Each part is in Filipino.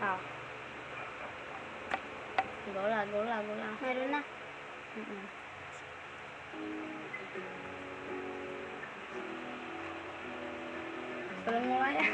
Ah. Go lang. Meron na. Parang mo kaya.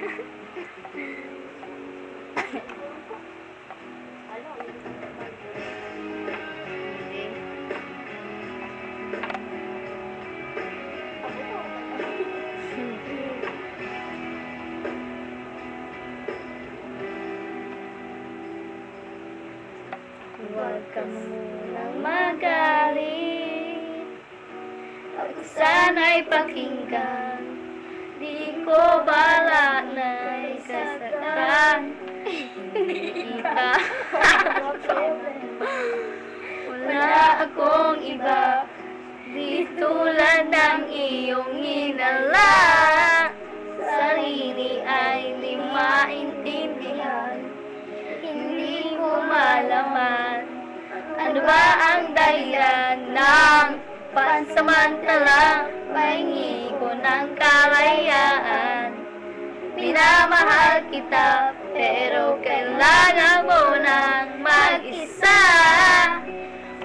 Huwag ka munang magalit, ako sana'y pakinggan. Di ko balak na isasaktan. Hindi ka. Wala akong iba, di tulad ng iyong hinala. Sarili ay di maintindihan, hindi ko malaman. Ano ba ang dahilan ng pansamantalang pahingi ko ng kalayaan? Minamahal kita, pero kailangan mo nang mag-isa.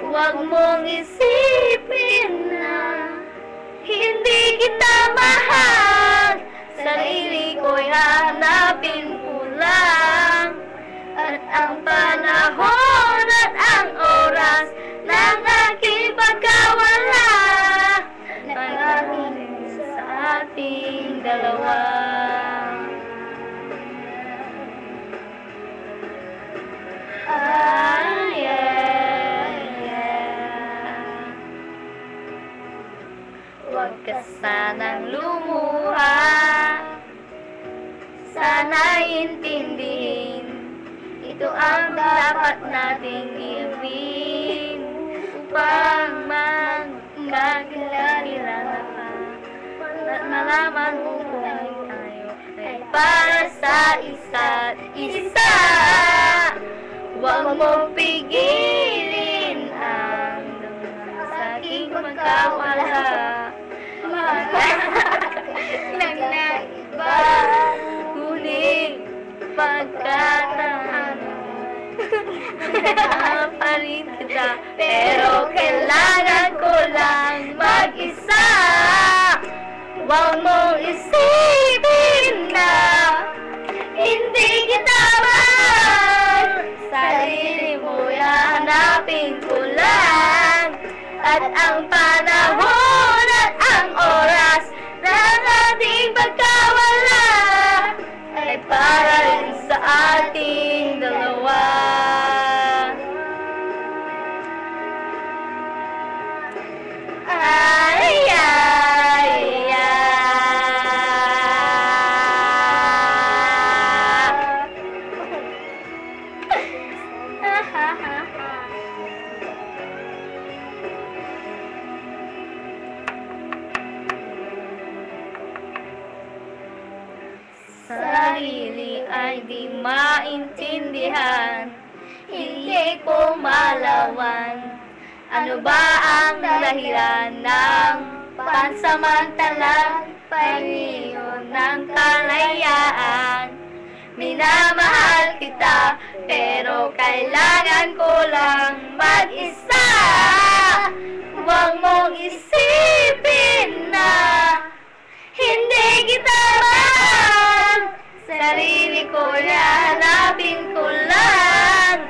Huwag mong isipin na hindi kita mahal. Sarili ko'y hahanapin ko lang. At ang panahon at ang oras ng aking pagkawala nag-ating sa ating dalawa. Huwag ka sanang lumuha, sana'y intindihin, ito ang dapat nating gawin upang magkakilala pa at malaman kung tayo ay para sa isa't isa. Huwag mong pigilin ang sa aking pagkawala. Lang na iba, ngunit pagkataon paparin kita, pero kailangan ko lang mag-isa. Huwag mong isipin na hindi kita mahal. Sarili mo'y hahanapin ko lang. At ang panahon at ang oras ng ating pagkawala ay para rin sa ating dalawa. Sarili ay di maintindihan, hindi ko malawan. Ano ba ang dahilan ng pansamantalang pag-iyon ng kalayaan? Minamahal kita, pero kailangan ko lang mag-isa. Huwag mong isipin na hindi kita mahal. Sarili ko hahanapin ko lang.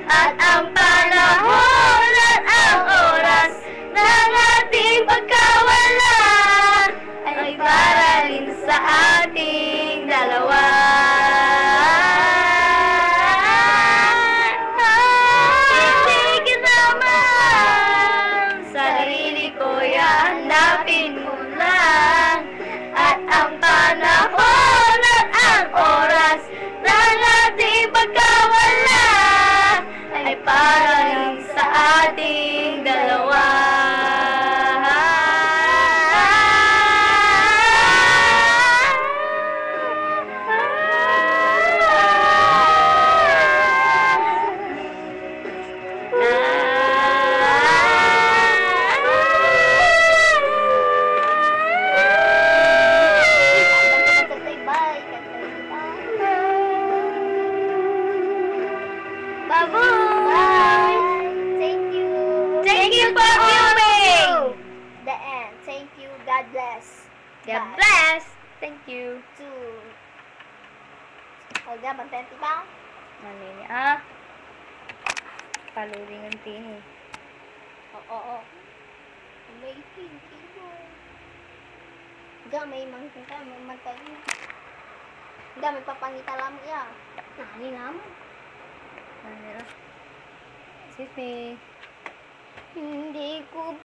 At ang panahon at ang oras ng ating pagkawala ay para rin sa ating dalawa. Hindi kita mahal. Sarili ko hahanapin mo lang. At ang panahon at ang oras ng ating pagkawala ay para rin sa God Bye. bless! Thank you. Olga, magtenti ba? Manini, Paluring ang tini. Oo. May pinky mo. Diyan, may mangkita, may magkain. Diyan, may papangita lang yan. Nani naman. Excuse me. Hindi ko